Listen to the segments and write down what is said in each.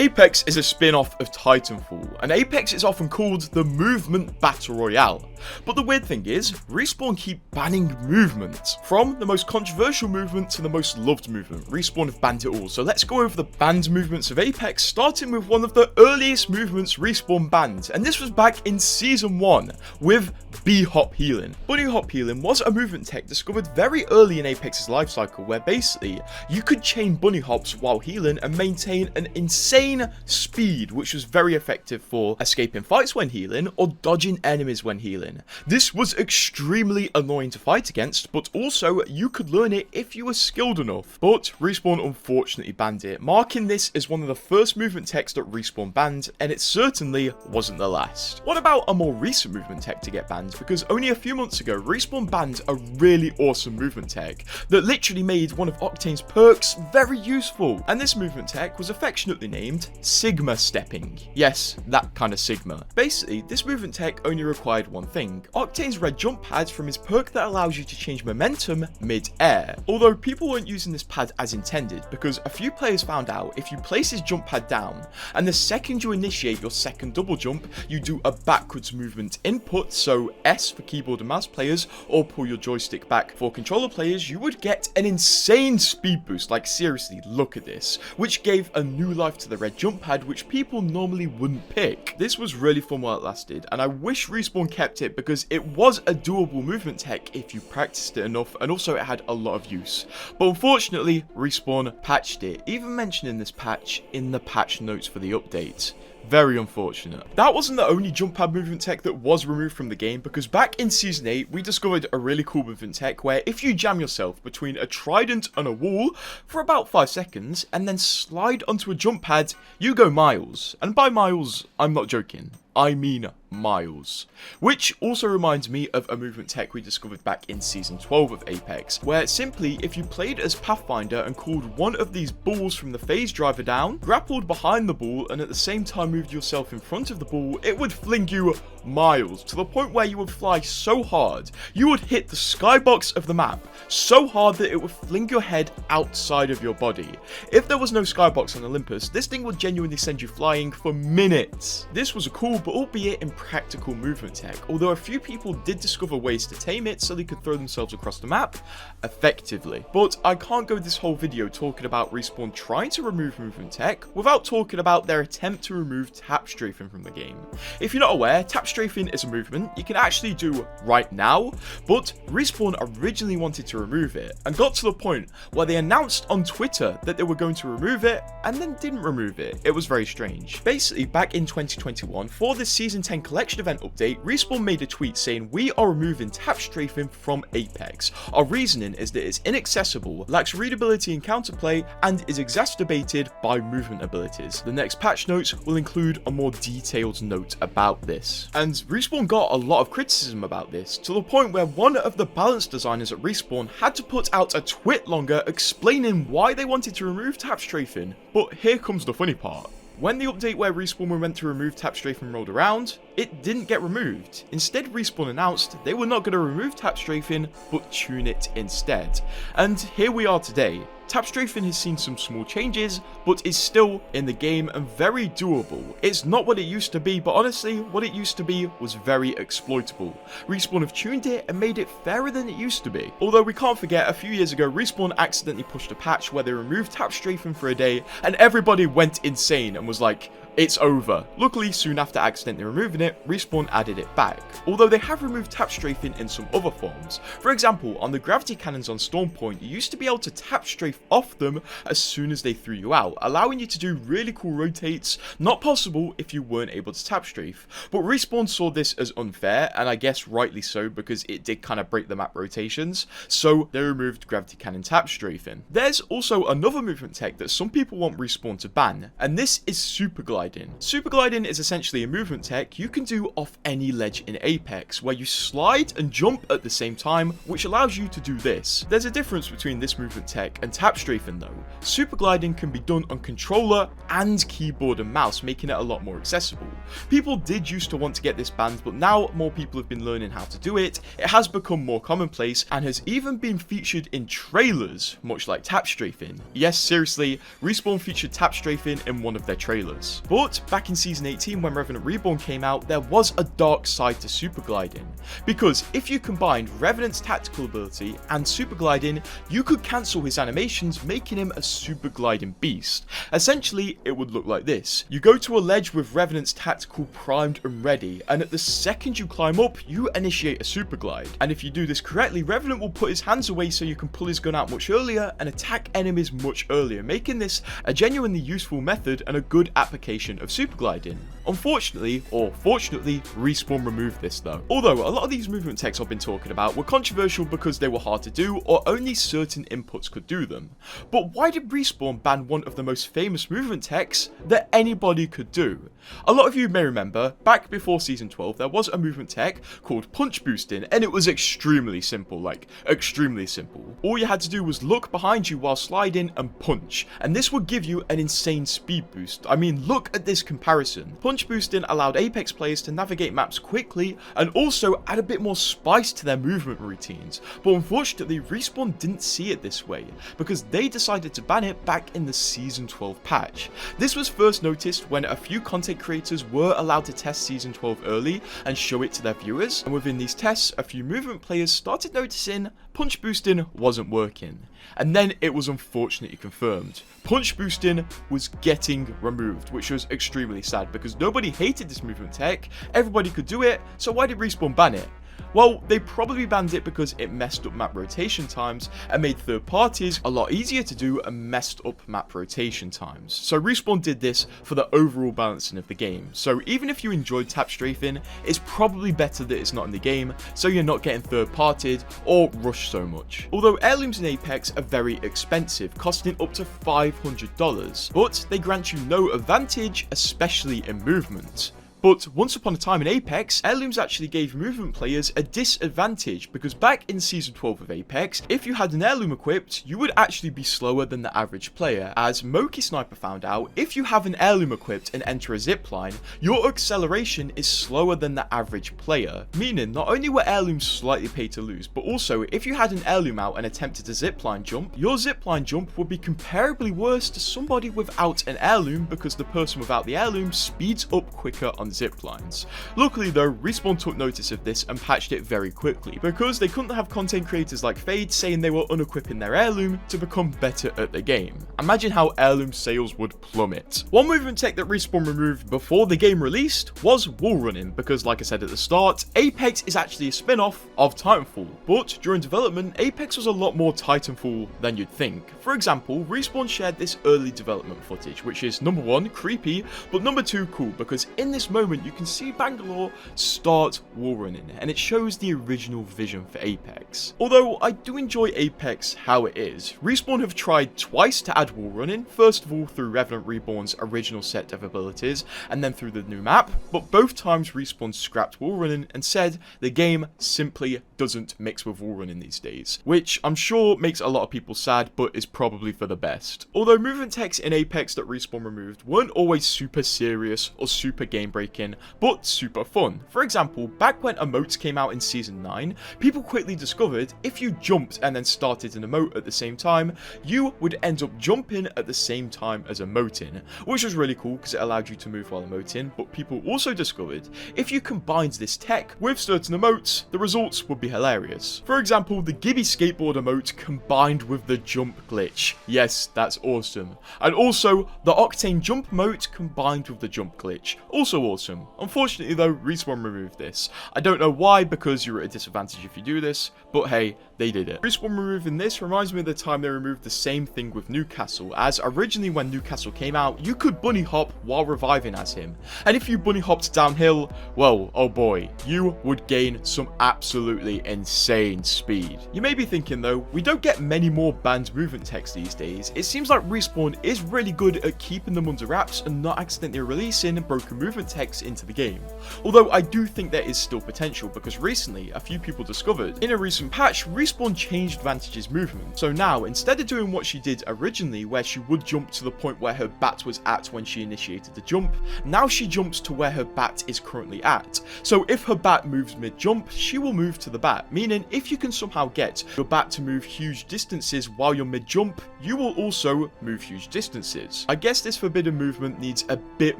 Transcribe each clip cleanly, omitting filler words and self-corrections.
Apex is a spin-off of Titanfall, and Apex is often called the Movement Battle Royale. But the weird thing is, Respawn keep banning movement. From the most controversial movement to the most loved movement, Respawn have banned it all. So let's go over the banned movements of Apex, starting with one of the earliest movements Respawn banned, and this was back in Season 1 with B-Hop Healing. Bunny Hop Healing was a movement tech discovered very early in Apex's lifecycle, where basically you could chain bunny hops while healing and maintain an insane speed, which was very effective for escaping fights when healing or dodging enemies when healing. This was extremely annoying to fight against, but also you could learn it if you were skilled enough. But Respawn unfortunately banned it, marking this as one of the first movement techs that Respawn banned, and it certainly wasn't the last. What about a more recent movement tech to get banned? Because only a few months ago, Respawn banned a really awesome movement tech that literally made one of Octane's perks very useful, and this movement tech was affectionately named Sigma Stepping. Yes, that kind of Sigma. Basically, this movement tech only required one thing: Octane's red jump pad from his perk that allows you to change momentum mid-air. Although people weren't using this pad as intended, because a few players found out if you place his jump pad down, and the second you initiate your second double jump, you do a backwards movement input, so S for keyboard and mouse players, or pull your joystick back for controller players, you would get an insane speed boost. Like seriously, look at this, which gave a new life to the red jump pad, which people normally wouldn't pick. This was really fun while it lasted, and I wish Respawn kept it because it was a doable movement tech if you practiced it enough, and also it had a lot of use. But unfortunately, Respawn patched it, even mentioning this patch in the patch notes for the update. Very unfortunate. That wasn't the only jump pad movement tech that was removed from the game, because back in Season 8, we discovered a really cool movement tech where if you jam yourself between a trident and a wall for about 5 seconds, and then slide onto a jump pad, you go miles. And by miles, I'm not joking. I mean miles. Which also reminds me of a movement tech we discovered back in Season 12 of Apex, where simply if you played as Pathfinder and called one of these balls from the phase driver down, grappled behind the ball, and at the same time moved yourself in front of the ball, it would fling you miles, to the point where you would fly so hard, you would hit the skybox of the map so hard that it would fling your head outside of your body. If there was no skybox on Olympus, this thing would genuinely send you flying for minutes. This was a cool but albeit impractical movement tech, although a few people did discover ways to tame it so they could throw themselves across the map effectively. But I can't go this whole video talking about Respawn trying to remove movement tech without talking about their attempt to remove tap strafing from the game. If you're not aware, tap strafing is a movement you can actually do right now, but Respawn originally wanted to remove it and got to the point where they announced on Twitter that they were going to remove it and then didn't remove it. It was very strange. Basically, back in 2021, for this Season 10 collection event update, Respawn made a tweet saying, "We are removing tap strafing from Apex. Our reasoning is that it's inaccessible, lacks readability in counterplay, and is exacerbated by movement abilities." The next patch notes will include a more detailed note about this. And Respawn got a lot of criticism about this, to the point where one of the balance designers at Respawn had to put out a twit longer explaining why they wanted to remove tap strafing. But here comes the funny part. When the update where Respawn were meant to remove tap strafing rolled around, it didn't get removed. Instead, Respawn announced they were not going to remove tap strafing, but tune it instead. And here we are today. Tap strafing has seen some small changes, but is still in the game and very doable. It's not what it used to be, but honestly, what it used to be was very exploitable. Respawn have tuned it and made it fairer than it used to be. Although we can't forget, a few years ago, Respawn accidentally pushed a patch where they removed tap strafing for a day, and everybody went insane and was like, it's over. Luckily, soon after accidentally removing it, Respawn added it back. Although they have removed tap strafing in some other forms. For example, on the gravity cannons on Stormpoint, you used to be able to tap strafe off them as soon as they threw you out, allowing you to do really cool rotates, not possible if you weren't able to tap strafe. But Respawn saw this as unfair, and I guess rightly so, because it did kind of break the map rotations, so they removed gravity cannon tap strafing. There's also another movement tech that some people want Respawn to ban, and this is super glide. gliding. Super gliding is essentially a movement tech you can do off any ledge in Apex, where you slide and jump at the same time, which allows you to do this. There's a difference between this movement tech and tap strafing though. Super gliding can be done on controller and keyboard and mouse, making it a lot more accessible. People did used to want to get this banned, but now more people have been learning how to do it. It has become more commonplace and has even been featured in trailers, much like tap strafing. Yes, seriously, Respawn featured tap strafing in one of their trailers. But back in Season 18, when Revenant Reborn came out, there was a dark side to super gliding. Because if you combined Revenant's tactical ability and super gliding, you could cancel his animations, making him a super gliding beast. Essentially, it would look like this. You go to a ledge with Revenant's tactical primed and ready, and at the second you climb up, you initiate a super glide. And if you do this correctly, Revenant will put his hands away so you can pull his gun out much earlier and attack enemies much earlier, making this a genuinely useful method and a good application of super gliding. Unfortunately, or fortunately, Respawn removed this though. Although a lot of these movement techs I've been talking about were controversial because they were hard to do or only certain inputs could do them. But why did Respawn ban one of the most famous movement techs that anybody could do? A lot of you may remember, back before Season 12, there was a movement tech called punch boosting, and it was extremely simple, like extremely simple. All you had to do was look behind you while sliding and punch, and this would give you an insane speed boost. I mean, look at this comparison. Punch boosting allowed Apex players to navigate maps quickly and also add a bit more spice to their movement routines, but unfortunately Respawn didn't see it this way because they decided to ban it back in the Season 12 patch. This was first noticed when a few content creators were allowed to test Season 12 early and show it to their viewers, and within these tests a few movement players started noticing punch boosting wasn't working. And then it was unfortunately confirmed. Punch boosting was getting removed, which was extremely sad because nobody hated this movement tech, everybody could do it, so why did Respawn ban it? Well, they probably banned it because it messed up map rotation times and made third parties a lot easier to do and messed up map rotation times. So Respawn did this for the overall balancing of the game. So even if you enjoyed tap strafing, it's probably better that it's not in the game so you're not getting third partied or rushed so much. Although heirlooms in Apex are very expensive, costing up to $500, but they grant you no advantage, especially in movement. But once upon a time in Apex, heirlooms actually gave movement players a disadvantage because back in Season 12 of Apex, if you had an heirloom equipped, you would actually be slower than the average player. As Moki Sniper found out, if you have an heirloom equipped and enter a zipline, your acceleration is slower than the average player. Meaning, not only were heirlooms slightly paid to lose, but also if you had an heirloom out and attempted a zipline jump, your zipline jump would be comparably worse to somebody without an heirloom because the person without the heirloom speeds up quicker on zip lines. Luckily though, Respawn took notice of this and patched it very quickly because they couldn't have content creators like Fade saying they were unequipping their heirloom to become better at the game. Imagine how heirloom sales would plummet. One movement tech that Respawn removed before the game released was wall running because, like I said at the start, Apex is actually a spin-off of Titanfall, but during development Apex was a lot more Titanfall than you'd think. For example, Respawn shared this early development footage, which is number 1 creepy, but number 2 cool because in this moment you can see Bangalore start wall running and it shows the original vision for Apex. Although I do enjoy Apex how it is, Respawn have tried twice to add wall running, first of all through Revenant Reborn's original set of abilities and then through the new map, but both times Respawn scrapped wall running and said the game simply doesn't mix with wall running these days, which I'm sure makes a lot of people sad but is probably for the best. Although movement techs in Apex that Respawn removed weren't always super serious or super game breaking, but super fun. For example, back when emotes came out in Season 9, people quickly discovered if you jumped and then started an emote at the same time, you would end up jumping at the same time as emoting, which was really cool because it allowed you to move while emoting, but people also discovered if you combined this tech with certain emotes, the results would be hilarious. For example, the Gibby skateboard emote combined with the jump glitch. Yes, that's awesome. And also, the Octane jump emote combined with the jump glitch. Also awesome. awesome. Unfortunately though, Respawn removed this. I don't know why, because you're at a disadvantage if you do this, but hey, they did it. Respawn removing this reminds me of the time they removed the same thing with Newcastle, as originally when Newcastle came out, you could bunny hop while reviving as him. And if you bunny hopped downhill, well, oh boy, you would gain some absolutely insane speed. You may be thinking though, we don't get many more banned movement text these days. It seems like Respawn is really good at keeping them under wraps and not accidentally releasing broken movement text into the game. Although I do think there is still potential, because recently a few people discovered in a recent patch, Respawn changed Vantage's movement. So now, instead of doing what she did originally, where she would jump to the point where her bat was at when she initiated the jump, now she jumps to where her bat is currently at. So if her bat moves mid-jump, she will move to the bat, meaning if you can somehow get your bat to move huge distances while you're mid-jump, you will also move huge distances. I guess this forbidden movement needs a bit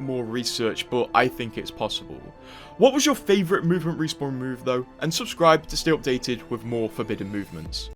more research, but I think it's possible. What was your favourite movement Respawn move though? And subscribe to stay updated with more forbidden movements.